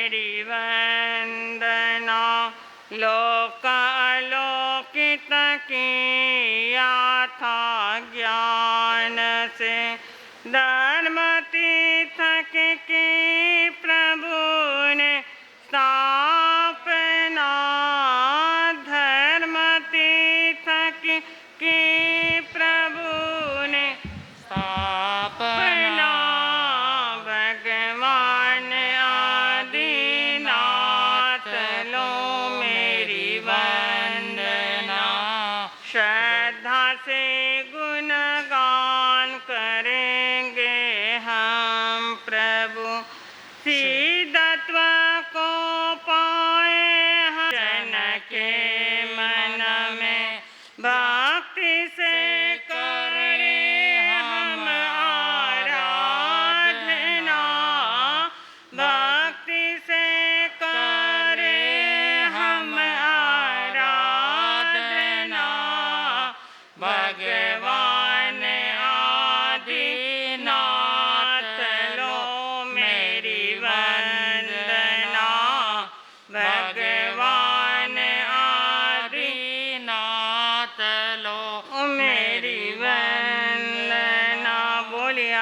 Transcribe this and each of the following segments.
मेरी वंदना लोकालोकित किया था ज्ञान से, धर्म तीर्थ की प्रभु ने स्थापना, धर्म तीर्थ की प्रभु ने स्थापना, भगवान आदिनाथ लो मेरी वंदना, श्रद्धा से गुणगान करेंगे हम प्रभु, सिद्धत्व को पाए हम जन के मन में, भक्ति से करें हम आराधना, भक्ति से करें हम आराधना, भगवान आदिनाथ लो मेरी वंदना, भगवान आदिनाथ लो मेरी वंदना। बोलिए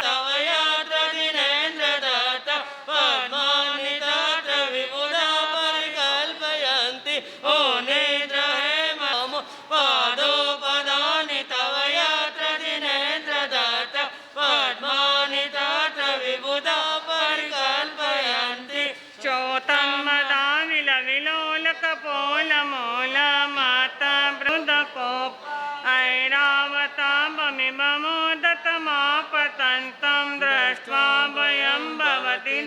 ऐरावताममिममोदतमापतन्तं दृष्ट्वा भयं भवति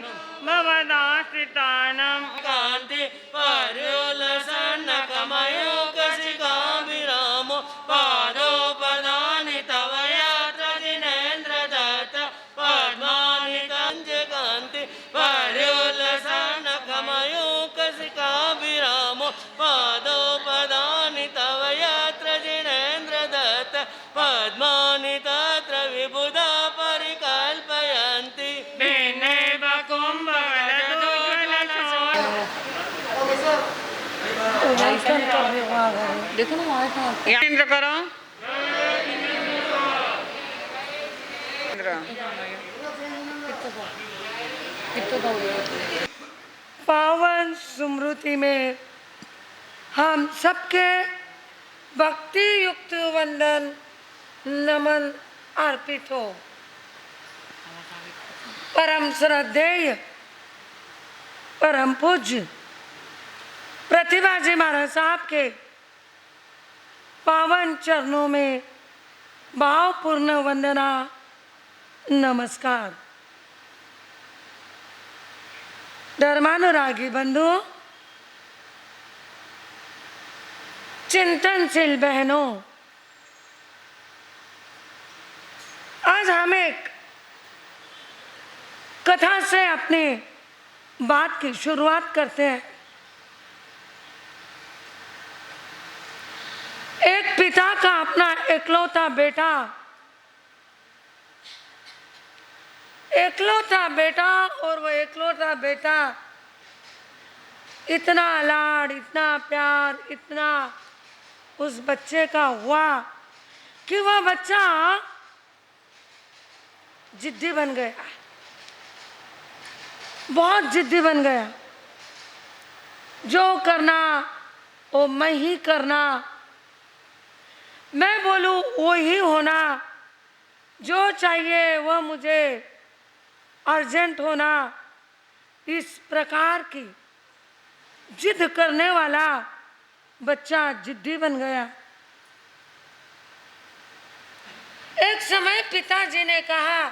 भवदाश्रितानां कान्ति पर्युल्लसन्नकमयोगशिखाभिरामो पादोपदानि तव यत्र दिनेन्द्रदत्त, पद्मानि कान्ति पर्युल्लसन्नकमयोगशिखाभिरामो पादोपदानि तव यत्र दिनेन्द्रदत्त, पद्मानि तत्र विबुधा परिकल्पयन्ति, भिन्नैव देखो ना इंद्र करो पावन स्मृति में हम सबके भक्ति युक्त वंदन नमन अर्पित हो। परम श्रद्धेय परम पूज्य प्रतिभा जी महाराज साहब के पावन चरणों में भावपूर्ण वंदना नमस्कार। धर्मानुरागी बंधुओं, चिंतनशील बहनों, आज हम एक कथा से अपनी बात की शुरुआत करते हैं। एक पिता का अपना एकलौता बेटा और वो एकलौता बेटा इतना लाड, इतना प्यार, इतना उस बच्चे का हुआ कि वह बच्चा जिद्दी बन गया, बहुत जिद्दी बन गया। जो करना वो मैं ही करना, मैं बोलूं वो ही होना, जो चाहिए वह मुझे अर्जेंट होना, इस प्रकार की जिद करने वाला बच्चा जिद्दी बन गया। एक समय पिताजी ने कहा,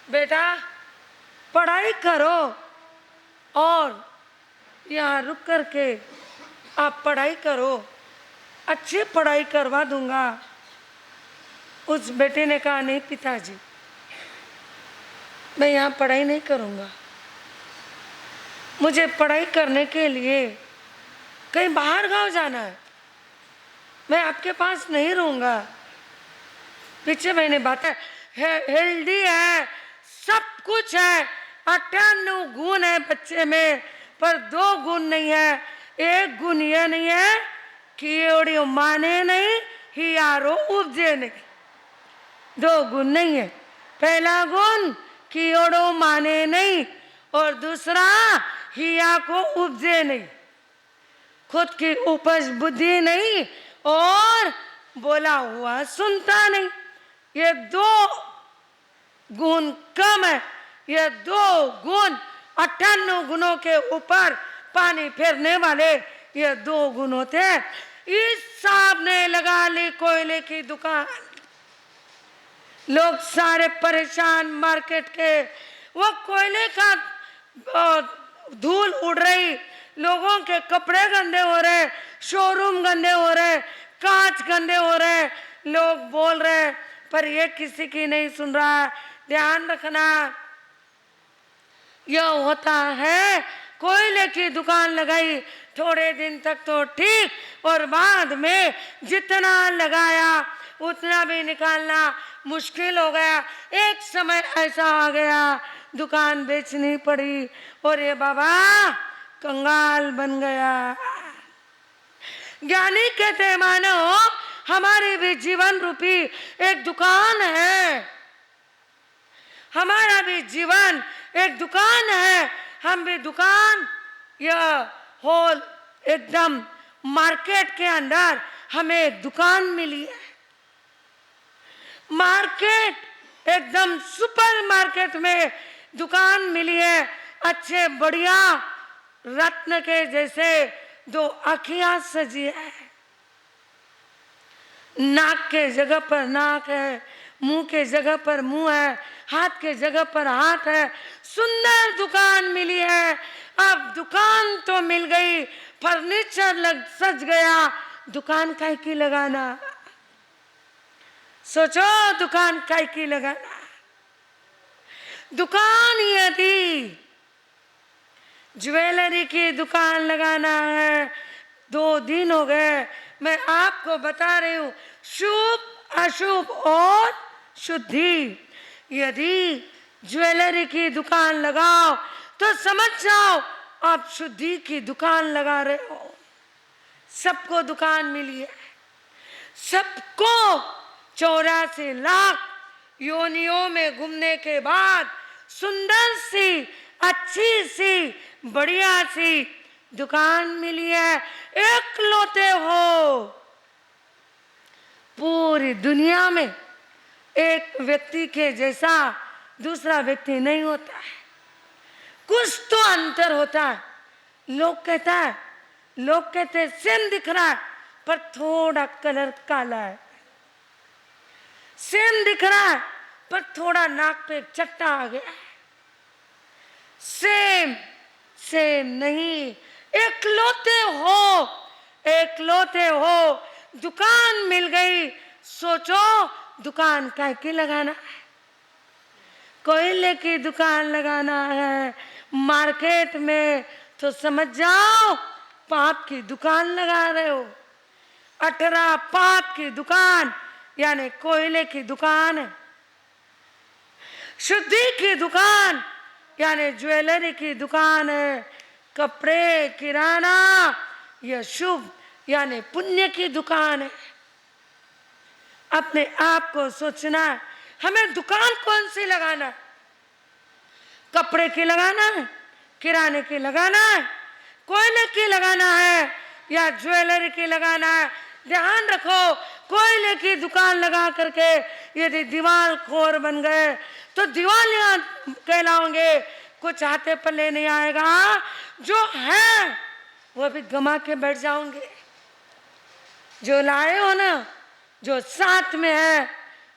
बेटा पढ़ाई करो और यहाँ रुक करके आप पढ़ाई करो, अच्छी पढ़ाई करवा दूंगा। उस बेटे ने कहा, नहीं पिताजी, मैं यहाँ पढ़ाई नहीं करूँगा, मुझे पढ़ाई करने के लिए कहीं बाहर गांव जाना है, मैं आपके पास नहीं रहूँगा। पीछे मैंने बात है, हेल्दी है, सब कुछ है, 98 गुण है बच्चे में, पर 2 गुण नहीं है। एक गुण ये नहीं है कि ओडियो माने नहीं ही यारो उपजे नहीं, 2 गुण नहीं है। पहला गुण कि ओडो माने नहीं और दूसरा हिया को उपजे नहीं, खुद की उपज बुद्धि नहीं और बोला हुआ सुनता नहीं। ये 2 गुण कम है। ये 2 गुण 98 गुणों के ऊपर पानी फेरने वाले ये 2 गुण होते हैं। इस साहब ने लगा ली कोयले की दुकान, लोग सारे परेशान मार्केट के, वो कोयले का धूल उड़ रही, लोगों के कपड़े गंदे हो रहे, शोरूम गंदे हो रहे, कांच गंदे हो रहे, लोग बोल रहे, पर ये किसी की नहीं सुन रहा। ध्यान रखना, यह होता है कोयले की दुकान लगाई थोड़े दिन तक तो ठीक, और बाद में जितना लगाया उतना भी निकालना मुश्किल हो गया। एक समय ऐसा आ गया दुकान बेचनी पड़ी और ये बाबा कंगाल बन गया। ज्ञानी कहते मानो हमारी भी जीवन रूपी एक दुकान है, हमारा भी जीवन एक दुकान है। हम भी दुकान, यह होल एकदम मार्केट के अंदर हमें एक दुकान मिली है। मार्केट एकदम सुपर मार्केट में दुकान मिली है, अच्छे बढ़िया रत्न के जैसे 2 आँखियां सजी है, नाक के जगह पर नाक है, मुंह के जगह पर मुंह है, हाथ के जगह पर हाथ है, सुंदर दुकान मिली है। अब दुकान तो मिल गई, फर्नीचर लग सज गया, दुकान काहे की लगाना? सोचो दुकान काहे की लगाना? दुकान यदि ज्वेलरी की दुकान लगाना है, 2 दिन हो गए मैं आपको बता रही हूं, शुभ अशुभ और शुद्धि। यदि ज्वेलरी की दुकान लगाओ तो समझ जाओ आप शुद्धि की दुकान लगा रहे हो। सबको दुकान मिली है, सबको 84 लाख योनियों में घूमने के बाद सुंदर सी, अच्छी सी, बढ़िया सी दुकान मिली है। एकलौते हो पूरी दुनिया में, एक व्यक्ति के जैसा दूसरा व्यक्ति नहीं होता है, कुछ तो अंतर होता है। लोग कहते हैं सेम दिख रहा है पर थोड़ा कलर काला है, सेम दिख रहा है पर थोड़ा नाक पे चट्टा आ गया है। सेम नहीं, एकलौते हो, दुकान मिल गई। सोचो दुकान काहे की लगाना है? कोयले की दुकान लगाना है मार्केट में तो समझ जाओ पाप की दुकान लगा रहे हो। 18 पाप की दुकान यानी कोयले की दुकान है। शुद्धि की दुकान यानी ज्वेलरी की दुकान है। कपड़े, किराना, यह शुभ यानी पुण्य की दुकान है। अपने आप को सोचना है हमें दुकान कौन सी लगाना है? कपड़े की लगाना है, किराने की लगाना है, कोयले की लगाना है या ज्वेलरी की लगाना है? ध्यान रखो, कोयले की दुकान लगा करके यदि दीवाल खोर बन गए तो दिवालियां कहलाओगे, कुछ हाथे पल्ले नहीं आएगा। जो है वो भी गमा के बैठ जाओगे। जो लाए हो ना, जो साथ में है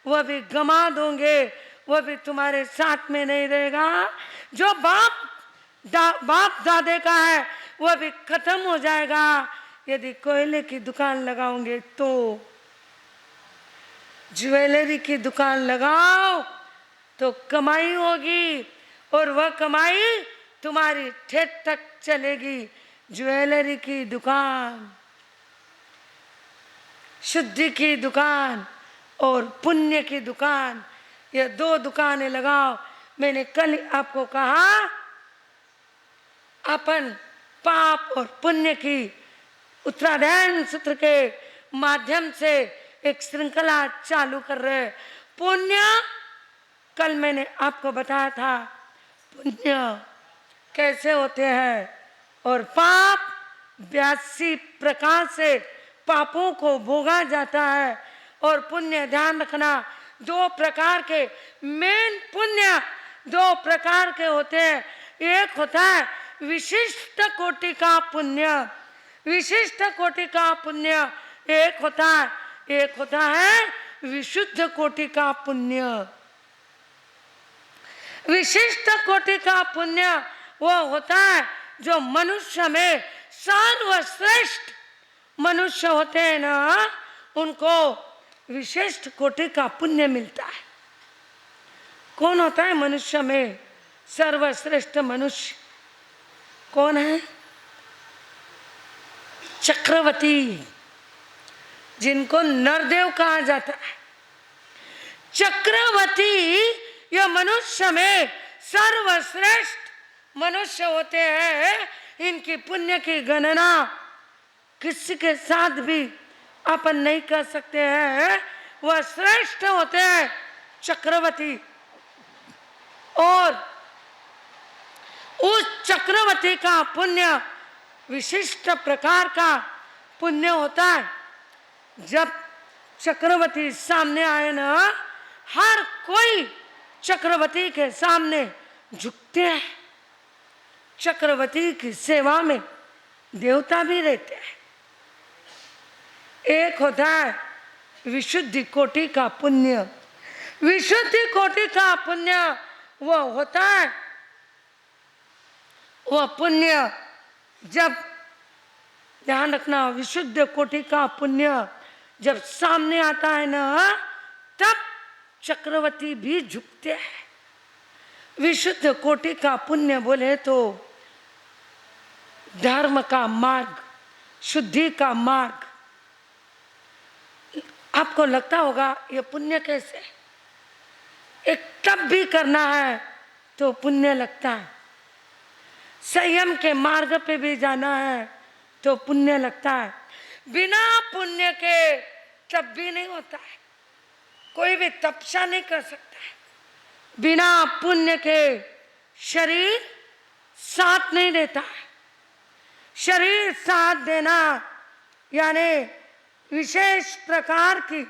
वो भी गमा दोगे, वो भी तुम्हारे साथ में नहीं रहेगा। जो बाप दादे का है वो भी खत्म हो जाएगा। यदि कोयले की दुकान लगाओगे तो ज्वेलरी की दुकान लगाओ तो कमाई होगी और वह कमाई तुम्हारी ठेठ तक चलेगी। ज्वेलरी की दुकान, शुद्धि की दुकान और पुण्य की दुकान, ये 2 दुकानें लगाओ। मैंने कल आपको कहा अपन पाप और पुण्य की उत्तराधायन सूत्र के माध्यम से एक श्रृंखला चालू कर रहे हैं। पुण्य, कल मैंने आपको बताया था पुण्य कैसे होते हैं, और पाप 82 प्रकार से पापों को भोगा जाता है। और पुण्य, ध्यान रखना, 2 प्रकार के मेन पुण्य 2 प्रकार के होते हैं। एक होता है विशिष्ट कोटि का पुण्य, विशिष्ट कोटि का पुण्य एक होता है विशुद्ध कोटि का पुण्य। विशिष्ट कोटि का पुण्य वो होता है जो मनुष्य में सर्वश्रेष्ठ मनुष्य होते हैं ना, उनको विशिष्ट कोटि का पुण्य मिलता है। कौन होता है मनुष्य में सर्वश्रेष्ठ मनुष्य? कौन है? चक्रवर्ती, जिनको नरदेव कहा जाता है। चक्रवर्ती यह मनुष्य में सर्वश्रेष्ठ मनुष्य होते हैं। इनकी पुण्य की गणना किसी के साथ भी अपन नहीं कर सकते हैं। वह श्रेष्ठ होते हैं चक्रवर्ती। और उस चक्रवर्ती का पुण्य विशिष्ट प्रकार का पुण्य होता है। जब चक्रवर्ती सामने आए ना, हर कोई चक्रवर्ती के सामने झुकते हैं। चक्रवर्ती की सेवा में देवता भी रहते हैं। एक होता है विशुद्धि कोटि का पुण्य। विशुद्धि कोटि का पुण्य वह होता है, वह पुण्य जब, ध्यान रखना, विशुद्ध कोटि का पुण्य जब सामने आता है ना, तब चक्रवर्ती भी झुकते हैं। विशुद्ध कोटि का पुण्य बोले तो धर्म का मार्ग, शुद्धि का मार्ग। आपको लगता होगा ये पुण्य कैसे? एक तप भी करना है तो पुण्य लगता है, संयम के मार्ग पे भी जाना है तो पुण्य लगता है। बिना पुण्य के तप भी नहीं होता है। कोई भी तपस्या नहीं कर सकता है। बिना पुण्य के शरीर साथ नहीं देता है। शरीर साथ देना यानी विशेष प्रकार की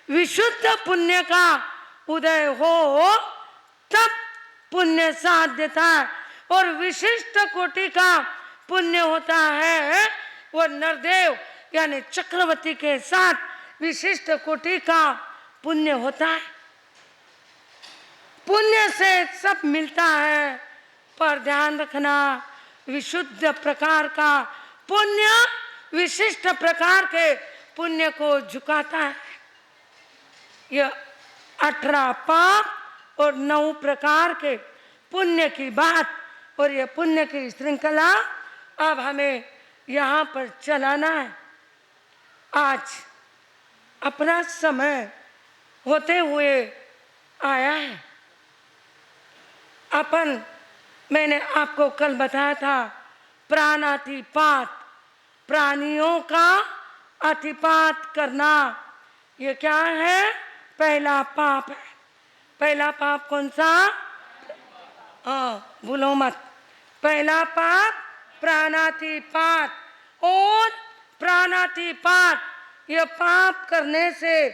विशुद्ध पुण्य का उदय हो, तब पुण्य साथ देता है। और विशिष्ट कोटि का पुण्य होता है वो नरदेव यानी चक्रवर्ती के साथ विशिष्ट कोटि का पुण्य होता है। पुण्य से सब मिलता है, पर ध्यान रखना, विशुद्ध प्रकार का पुण्य विशिष्ट प्रकार के पुण्य को झुकाता है। यह 18 पाप और 9 प्रकार के पुण्य की बात, और यह पुण्य की श्रृंखला अब हमें यहाँ पर चलाना है। आज अपना समय होते हुए आया है। अपन, मैंने आपको कल बताया था, प्राणातिपात, प्राणियों का अतिपात करना, ये क्या है? पहला पाप है। पहला पाप कौन सा? भूलो मत। पहला पाप प्राणातिपात। और प्राणातिपात, यह पाप करने से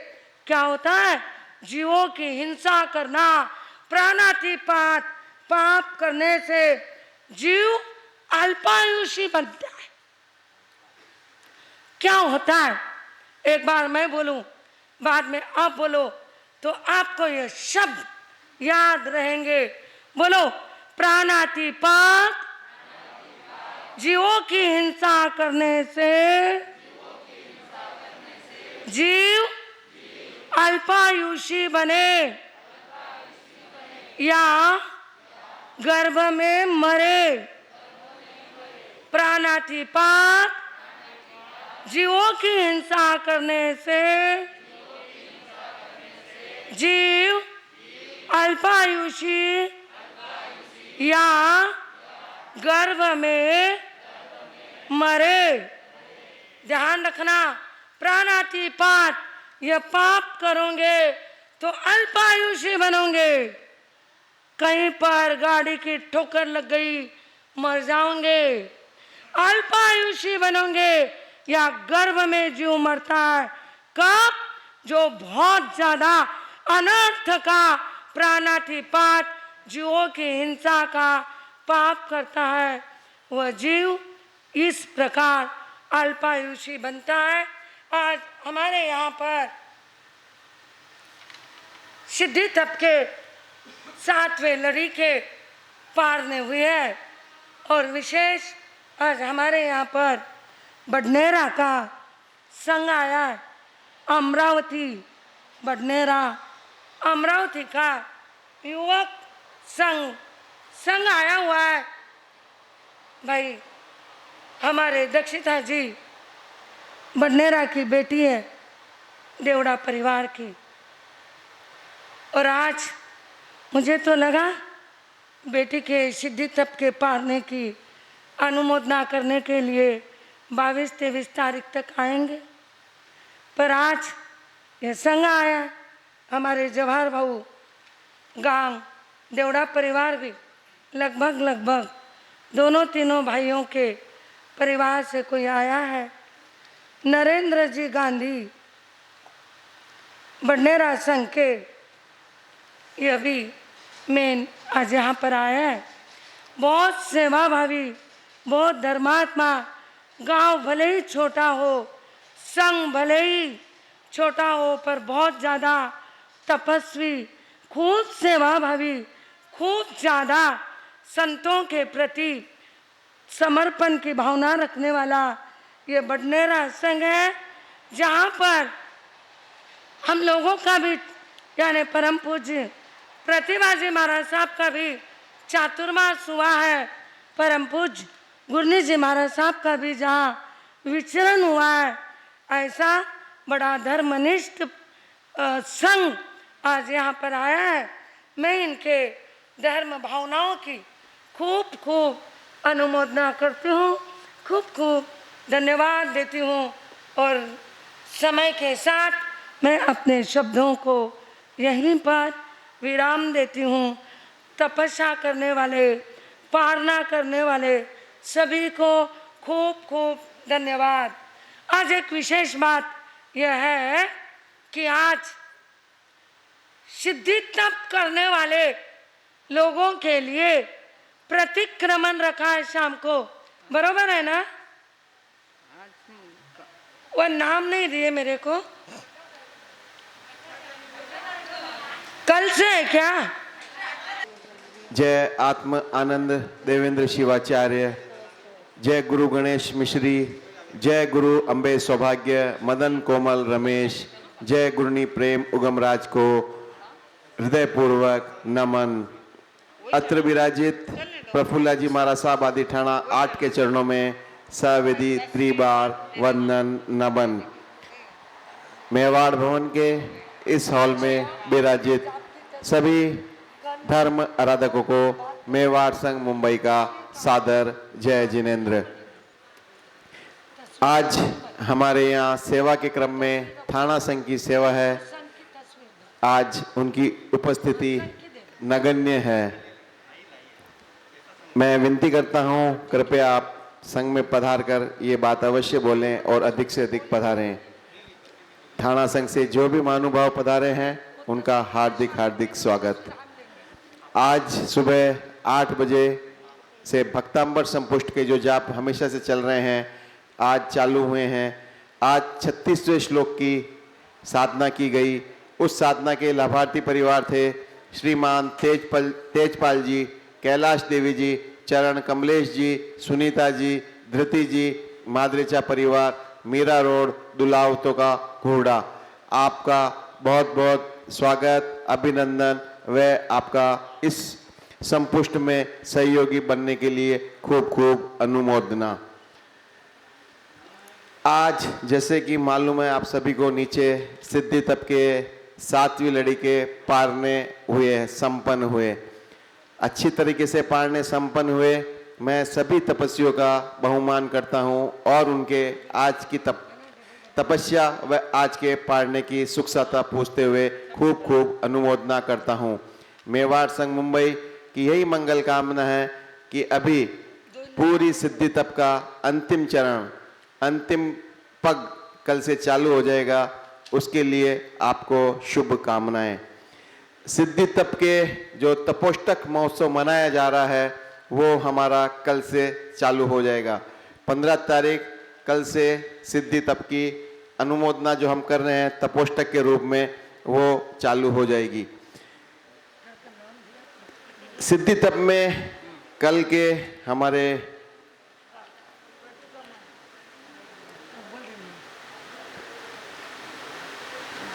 क्या होता है? जीवों की हिंसा करना। प्राणातिपात पाप करने से जीव अल्पायुषी बनता है। क्या होता है? एक बार मैं बोलूं, बाद में आप बोलो, तो आपको ये शब्द याद रहेंगे। बोलो, प्राणातिपात जीवों की हिंसा करने से जीव अल्पायुषी बने या गर्भ में मरे। प्राणातिपात जीवों की हिंसा करने से जीव अल्पायुषी या गर्भ में मरे। ध्यान रखना, प्राणातिपात, ये पाप करोगे तो अल्पायुषी बनोगे। कहीं पर गाड़ी की ठोकर लग गई, मर जाओगे। अल्पायुषी बनोगे या गर्भ में जीव मरता है। कब? जो बहुत ज्यादा अनर्थ का, प्राणातिपात, जीवों की हिंसा का पाप करता है, वह जीव इस प्रकार अल्पायुषी बनता है। आज हमारे यहाँ पर सिद्धि तप के 7वें लड़ी के पारने हुए है और विशेष आज हमारे यहाँ पर बडनेरा का संघ आया है। अमरावती बडनेरा, अमरावती का युवक संघ आया हुआ है। भाई हमारे दक्षिता जी बडनेरा की बेटी है, देवड़ा परिवार की। और आज मुझे तो लगा बेटी के सिद्धि तप के पारने की अनुमोदना करने के लिए 22-23 तारीख तक आएंगे, पर आज यह संघ आया। हमारे जवाहर भाऊ गांव देवड़ा परिवार भी लगभग दोनों तीनों भाइयों के परिवार से कोई आया है। नरेंद्र जी गांधी बडनेरा संघ के यह भी मेन आज यहाँ पर आया है। बहुत सेवाभावी, बहुत धर्मात्मा। गांव भले ही छोटा हो, संघ भले ही छोटा हो, पर बहुत ज़्यादा तपस्वी, खूब सेवाभावी, खूब ज़्यादा संतों के प्रति समर्पण की भावना रखने वाला ये बडनेरा संघ है, जहाँ पर हम लोगों का भी यानी परम पूज्य प्रतिभा जी महाराज साहब का भी चातुर्मास हुआ है। परम पूज्य गुरनी जी महाराज साहब का भी जहाँ विचरण हुआ है, ऐसा बड़ा धर्मनिष्ठ संघ आज यहाँ पर आया है। मैं इनके धर्म भावनाओं की खूब अनुमोदना करती हूँ, खूब धन्यवाद देती हूँ। और समय के साथ मैं अपने शब्दों को यहीं पर विराम देती हूँ। तपस्या करने वाले, पारना करने वाले सभी को खूब धन्यवाद। आज एक विशेष बात यह है कि आज सिद्धि तप करने वाले लोगों के लिए प्रतिक्रमण रखा है शाम को, बरोबर है ना? वह नाम नहीं दिए मेरे को, कल से है क्या? जय आत्म आनंद देवेंद्र शिवाचार्य, जय गुरु गणेश मिश्री, जय गुरु अम्बे सौभाग्य मदन कोमल रमेश, जय गुरुनी प्रेम उगमराज को हृदयपूर्वक नमन। अत्र विराजित प्रफुल्ला जी महाराज साहब आदि ठाणा 8 के चरणों में सविधि त्रिबार वंदन नमन। मेवाड़ भवन के इस हॉल में विराजित सभी धर्म आराधकों को मेवाड़ संघ मुंबई का सादर जय जिनेन्द्र। आज हमारे यहाँ सेवा के क्रम में थाना संघ की सेवा है। आज उनकी उपस्थिति नगण्य है। मैं विनती करता हूँ, कृपया आप संघ में पधार कर ये बात अवश्य बोलें और अधिक से अधिक पधारें। थाना संघ से जो भी महानुभाव पधारे हैं उनका हार्दिक स्वागत। आज सुबह 8 बजे से भक्तांबर संपुष्ट के जो जाप हमेशा से चल रहे हैं आज चालू हुए हैं। आज 36वें श्लोक की साधना की गई। उस साधना के लाभार्थी परिवार थे श्रीमान तेजपाल जी, कैलाश देवी जी, चरण कमलेश जी, सुनीता जी, धृति जी, माद्रेचा परिवार, मीरा रोड, दुलावतों का घोड़ा। आपका बहुत बहुत स्वागत, अभिनंदन व आपका इस संपुष्ट में सहयोगी बनने के लिए खूब अनुमोदना। आज जैसे कि मालूम है आप सभी को, नीचे सिद्धि तप के 7वीं लड़ी के पारने हुए, संपन्न हुए, अच्छी तरीके से पारने संपन्न हुए। मैं सभी तपस्वियों का बहुमान करता हूं और उनके आज की तपस्या व आज के पाड़ने की सुखसता पूछते हुए खूब खूब अनुमोदना करता हूं। मेवाड़ संघ मुंबई की यही मंगल कामना है कि अभी पूरी सिद्धि तप का अंतिम चरण, अंतिम पग कल से चालू हो जाएगा। उसके लिए आपको शुभ कामनाएं। सिद्धि तप के जो तपोष्टक महोत्सव मनाया जा रहा है वो हमारा कल से चालू हो जाएगा। 15 तारीख कल से सिद्धि तप की अनुमोदना जो हम कर रहे हैं तपोष्टक के रूप में वो चालू हो जाएगी। सिद्धि तप में कल के हमारे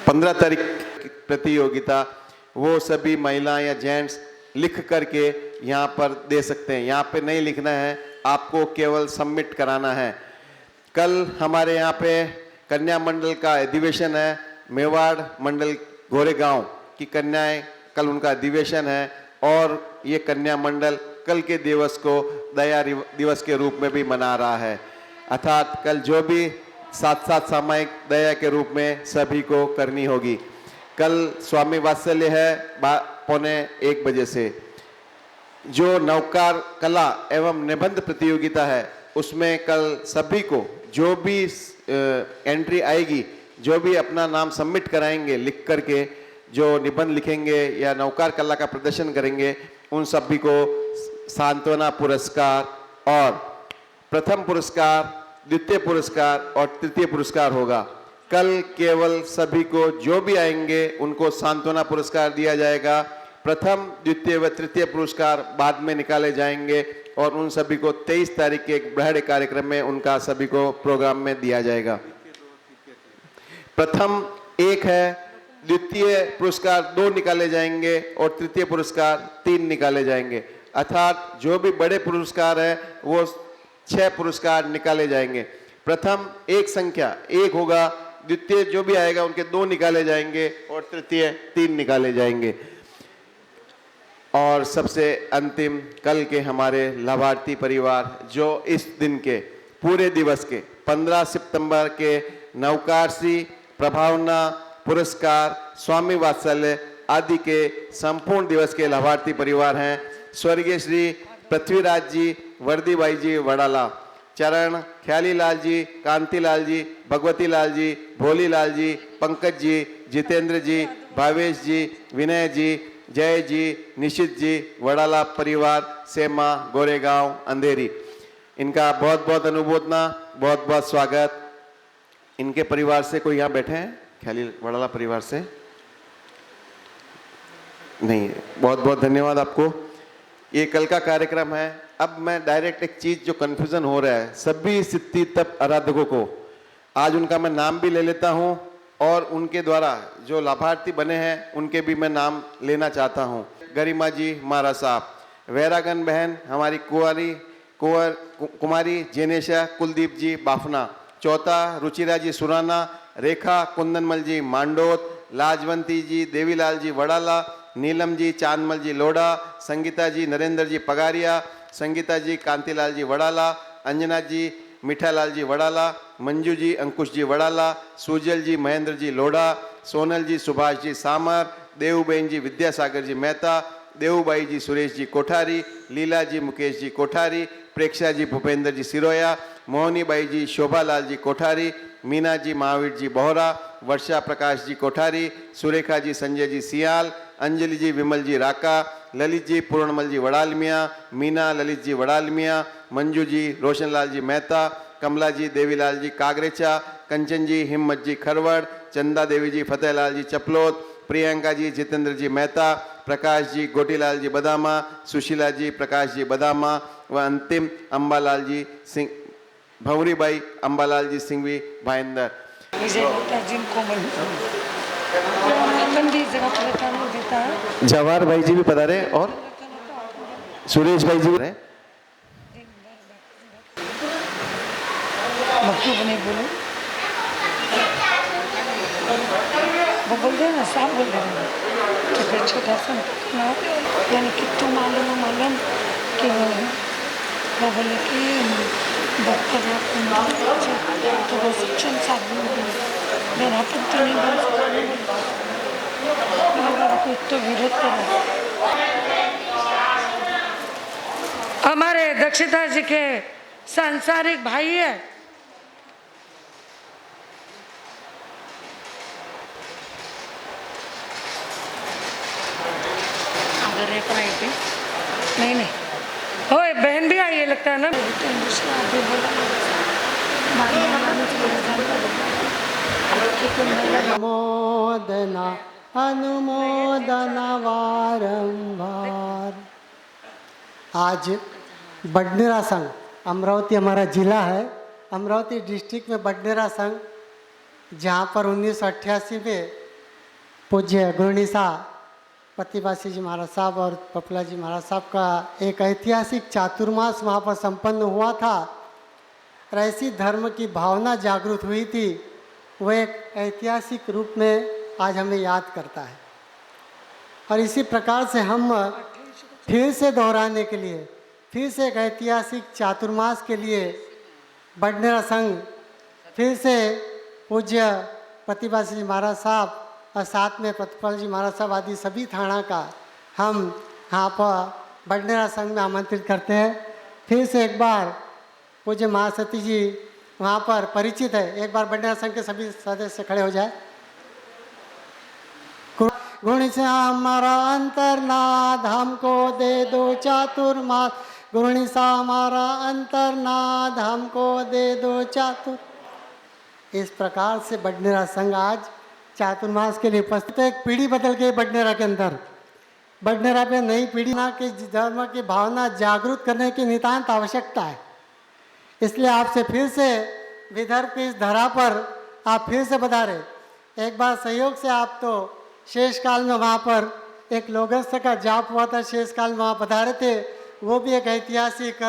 पंद्रह तारीख प्रतियोगिता वो सभी महिला या जेंट्स लिख करके यहाँ पर दे सकते हैं। यहाँ पे नहीं लिखना है, आपको केवल सबमिट कराना है। कल हमारे यहाँ पे कन्या मंडल का अधिवेशन है। मेवाड़ मंडल गोरेगांव की कन्याएं कल उनका अधिवेशन है और ये कन्या मंडल कल के दिवस को दया दिवस के रूप में भी मना रहा है। अर्थात कल जो भी साथ सामायिक दया के रूप में सभी को करनी होगी। कल स्वामी वात्सल्य है 12:45 बजे से। जो नवकार कला एवं निबंध प्रतियोगिता है उसमें कल सभी को जो भी एंट्री आएगी, जो भी अपना नाम सबमिट कराएंगे लिख करके, जो निबंध लिखेंगे या नवकार कला का प्रदर्शन करेंगे, उन सभी को सांत्वना पुरस्कार और प्रथम पुरस्कार, द्वितीय पुरस्कार और तृतीय पुरस्कार होगा। कल केवल सभी को जो भी आएंगे उनको सांत्वना पुरस्कार दिया जाएगा। प्रथम, द्वितीय व तृतीय पुरस्कार बाद में निकाले जाएंगे और उन सभी को 23 तारीख के एक बृहद कार्यक्रम में उनका सभी को प्रोग्राम में दिया जाएगा। प्रथम 1 है, द्वितीय पुरस्कार 2 निकाले जाएंगे और तृतीय पुरस्कार 3 निकाले जाएंगे। अर्थात जो भी बड़े पुरस्कार है वो 6 पुरस्कार निकाले जाएंगे। प्रथम 1 संख्या 1 होगा, द्वितीय जो भी आएगा उनके 2 निकाले जाएंगे और तृतीय 3 निकाले जाएंगे। और सबसे अंतिम कल के हमारे लाभार्थी परिवार जो इस दिन के पूरे दिवस के 15 सितंबर के नवकारसी, प्रभावना, पुरस्कार, स्वामी वात्सल्य आदि के संपूर्ण दिवस के लाभार्थी परिवार हैं। स्वर्गीय श्री पृथ्वीराज जी, वर्दीबाई जी वड़ाला, चरण, ख्याली लाल जी, कांति लाल जी, भगवती लाल जी, भोली लाल जी, पंकज जी, जितेंद्र जी, भावेश जी, विनय जी, जय जी, निशित जी, वड़ाला परिवार, सेमा, गोरेगांव, अंधेरी। इनका बहुत बहुत अनुमोदना, बहुत बहुत स्वागत। इनके परिवार से कोई यहाँ बैठे हैं? ख्याली वड़ाला परिवार से नहीं? बहुत बहुत धन्यवाद आपको। ये कल का कार्यक्रम है। अब मैं डायरेक्ट एक चीज जो कंफ्यूजन हो रहा है सभी सिद्धि तप आराधकों को, आज उनका मैं नाम भी ले लेता हूं और उनके द्वारा जो लाभार्थी बने हैं उनके भी मैं नाम लेना चाहता हूं। गरिमा जी महाराज साहब, वैरागन बहन हमारी कुमारी जेनेशा कुलदीप जी बाफना, चौथा रुचिरा जी सुराना, रेखा कुंदनमल जी मांडोत, लाजवंती जी देवीलाल जी वड़ाला, नीलम जी चांदमल जी लोढ़ा, संगीता जी नरेंद्र जी पगारिया, संगीता जी कांतिलाल जी वड़ाला, अंजना जी मिठालाल जी वड़ाला, मंजू जी अंकुश जी वड़ाला, सुजल जी महेंद्र जी लोढ़ा, सोनल जी सुभाष जी सामर, देवबेन जी विद्यासागर जी मेहता, देवबाई जी सुरेश जी कोठारी, लीला जी मुकेश जी कोठारी, प्रेक्षा जी भूपेंद्र जी सिरोया, मोहनी बाई जी शोभालाल जी कोठारी, मीना जी महावीर जी बोहरा, वर्षा प्रकाश जी कोठारी, सुरेखा जी संजय जी सियाल, अंजलि जी विमल जी राका, ललित जी पूर्णमल जी वड़ालमिया, मीना ललित जी वड़ालमिया, मंजू जी रोशनलाल जी मेहता, कमला जी देवीलाल जी कागरेचा, कंचन जी हिम्मत जी खरवड़, चंदा देवी जी फतेहलाल जी चपलोत, प्रियंका जी जितेंद्र जी मेहता, प्रकाश जी गोटीलाल जी बदामा, सुशीला जी प्रकाश जी बदामा व अंतिम अंबालाल जी सिंह, भंवरीबाई अंबालाल जी सिंघवी भाईंदर। जवाहर भाई जी भी पधारे और सुरेश भाई जी भी। वो बोल रहे ना, साफ बोल रहे हैं कि फिर छोटा सा यानी कि तुम मालूम कि वो बोले कि डॉक्टर तो रिसेप्शन चालू है, मेरा पुत्र नहीं बोल सकता, कुछ तो विरोध करो। हमारे दक्षिता जी के सांसारिक भाई है, अगर एक नहीं नहीं ओए बहन भी आई है लगता है ना। अनुमोदना अनुमोदना वारंवार। आज बडनेरा संघ, अमरावती हमारा जिला है, अमरावती डिस्ट्रिक्ट में बडनेरा संघ, जहाँ पर 1988 में पूज्य गुरुनिसा प्रतिभासी जी महाराज साहब और पपला जी महाराज साहब का एक ऐतिहासिक चातुर्मास वहाँ पर संपन्न हुआ था और ऐसी धर्म की भावना जागृत हुई थी, वो एक ऐतिहासिक रूप में आज हमें याद करता है। और इसी प्रकार से हम फिर से दोहराने के लिए, फिर से एक ऐतिहासिक चातुर्मास के लिए बडनेरा संघ फिर से पूज्य प्रतिभासी जी महाराज साहब और साथ में प्रतिपाल जी महाराज साहब आदि सभी थाना का हम यहाँ पर बडनेरा संघ में आमंत्रित करते हैं। फिर से एक बार पूज्य महासती जी वहाँ पर परिचित है, एक बार बडनेरा संघ के सभी सदस्य खड़े हो जाए। गुण से हमारा अंतरनाद हमको दे दो चातुर्मास, गुरुणी सा हमारा अंतरनाद हमको दे दो चातुर। इस प्रकार से बडनेरा संघ आज चातुर्मास के लिए उपस्थित है। एक पीढ़ी बदल गई बडनेरा के अंदर, बडनेरा पे नई पीढ़ी के धर्म की भावना जागृत करने की नितांत आवश्यकता है। इसलिए आपसे फिर से विदर्भ की इस धरा पर आप फिर से पधारे। एक बार सहयोग से आप तो शेष काल में वहाँ पर एक लोगस्थ का जाप हुआ था, शेष काल में वहाँ पधारे थे, वो भी एक ऐतिहासिक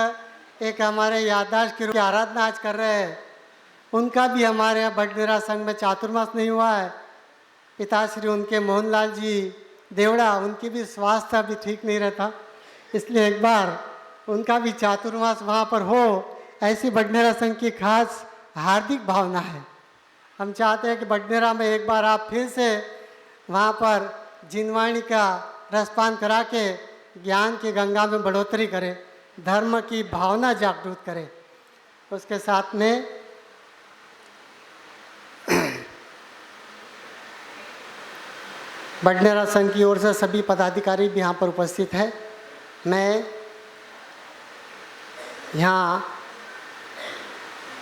एक हमारे याददाश्त की आराधना आज कर रहे हैं। उनका भी हमारे यहाँ बडनेरा संघ में चातुर्मास नहीं हुआ है। पिताश्री उनके मोहनलाल जी देवड़ा, उनकी भी स्वास्थ्य अभी ठीक नहीं रहता, इसलिए एक बार उनका भी चातुर्मास वहाँ पर हो, ऐसी बडनेरा संघ की खास हार्दिक भावना है। हम चाहते हैं कि बडनेरा में एक बार आप फिर से वहाँ पर जिनवाणी का रसपान करा के ज्ञान की गंगा में बढ़ोतरी करें, धर्म की भावना जागृत करें। उसके साथ में बडनेरा संघ की ओर से सभी पदाधिकारी भी यहाँ पर उपस्थित है। मैं यहाँ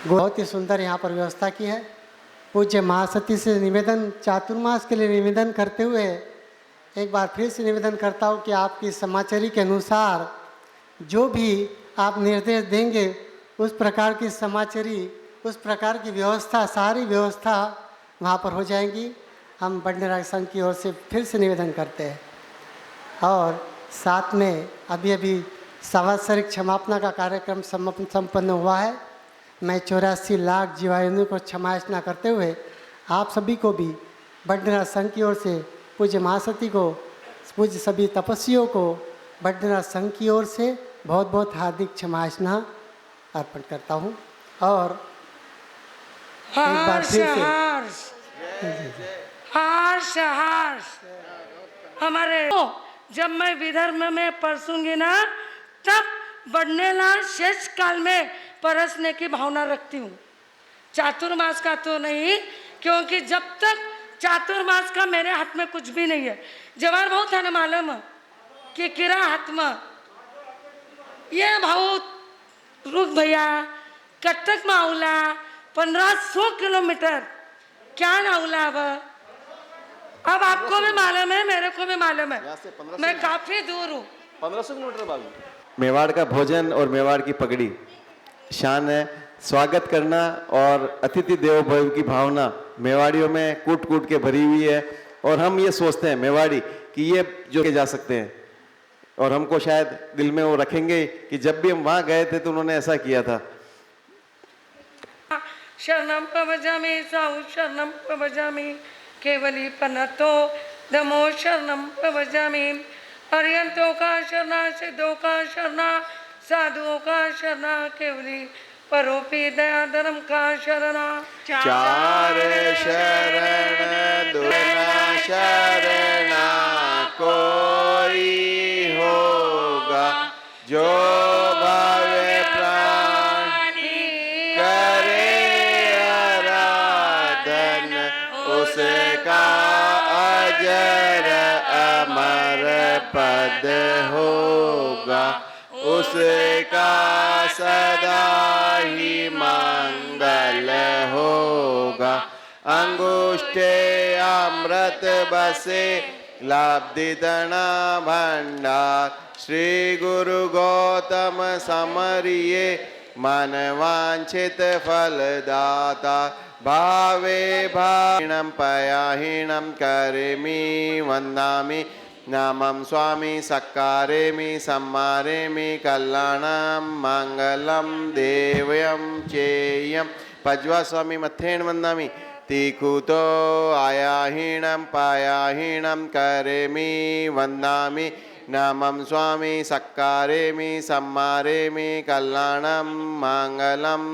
बहुत ही सुंदर यहाँ पर व्यवस्था की है। पूज्य महासती से निवेदन, चातुर्मास के लिए निवेदन करते हुए एक बार फिर से निवेदन करता हूँ कि आपकी समाचारी के अनुसार जो भी आप निर्देश देंगे उस प्रकार की समाचारी, उस प्रकार की व्यवस्था, सारी व्यवस्था वहाँ पर हो जाएंगी। हम बडनेरा संघ की ओर से फिर से निवेदन करते हैं। और साथ में अभी संवत्सरिक क्षमापना का कार्यक्रम संपन्न हुआ है। मैं 84 लाख जीवाणु को क्षमायाचना करते हुए आप सभी को भी बडनेरा संघ की ओर से, पूज्य महासती को, पूज्य सभी तपस्वियों को बडनेरा संघ की ओर से बहुत बहुत हार्दिक क्षमायाचना अर्पण करता हूँ। और एक बार फिर से हर्ष हर्ष हमारे जब मैं विदर्भ में परसूंगी ना, तब बडनेरा शेष काल में परसने की भावना रखती हूँ। चातुर्मास का तो नहीं, क्योंकि जब तक चातुर्मास का मेरे हाथ में कुछ भी नहीं है। जवार बहुत है ना मालूम कि किरा हाथ में ये भाऊ रुक भैया कटक में आउला 1500 किलोमीटर क्या ना आउला। अब आपको भी मालूम है, मेरे को भी मालूम है, मैं काफी दूर हूँ। 1500 किलोमीटर बाद मेवाड़ का भोजन और मेवाड़ की पगड़ी शान है। स्वागत करना और अतिथि देवो भव की भावना मेवाड़ियों में कूट कूट के भरी हुई है। और हम ये सोचते हैं मेवाड़ी कि ये जो के जा सकते हैं, और हमको शायद दिल में वो रखेंगे कि जब भी हम वहाँ गए थे तो उन्होंने ऐसा किया था। शरणम प्रभजामि साहु शरणम प्रभजामि केवली पनतो दमो शरणम प्रभजामि अर्यंतो का शरणा सिद्धों का शरणा साधुओं का शरणा केवली परोपी दया धर्म का शरणा चार शरण दुर्ना शरणा कोई होगा जो भावे प्राणी करे आराधन उसका अजर अमर पद होगा उसका सदा ही मंगल होगा अंगुष्ठे अमृत बसे लब्धि धना भंडार श्री गुरु गौतम समरिये मन वांछित फलदाता भावे भाणम पयाहीणम करेमि वंदामि नामं स्वामी सक्कारेमि सम्मारेमि कल्याणं मंगलम देवयं चेयं पज्वा स्वामी मथेन वंदामि तीखुतो आयाहीणं पायाहीणं करेमि वंदामि नामं स्वामी सक्कारेमि सम्मारेमि कल्याणं मंगलम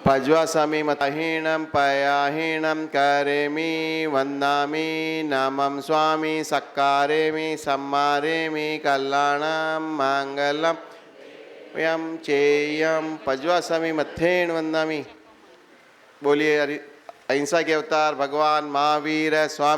पज्वा स्वामी मतहीणं पयाहीणं करेमि वंदामि नामं स्वामी सक्कारेमि सम्मारेमि कल्याणं मंगलम यं चेयं पज्वा स्वामी मथेन वंदामि। बोलिए अहिंसा के अवतार भगवान महावीर स्वामी।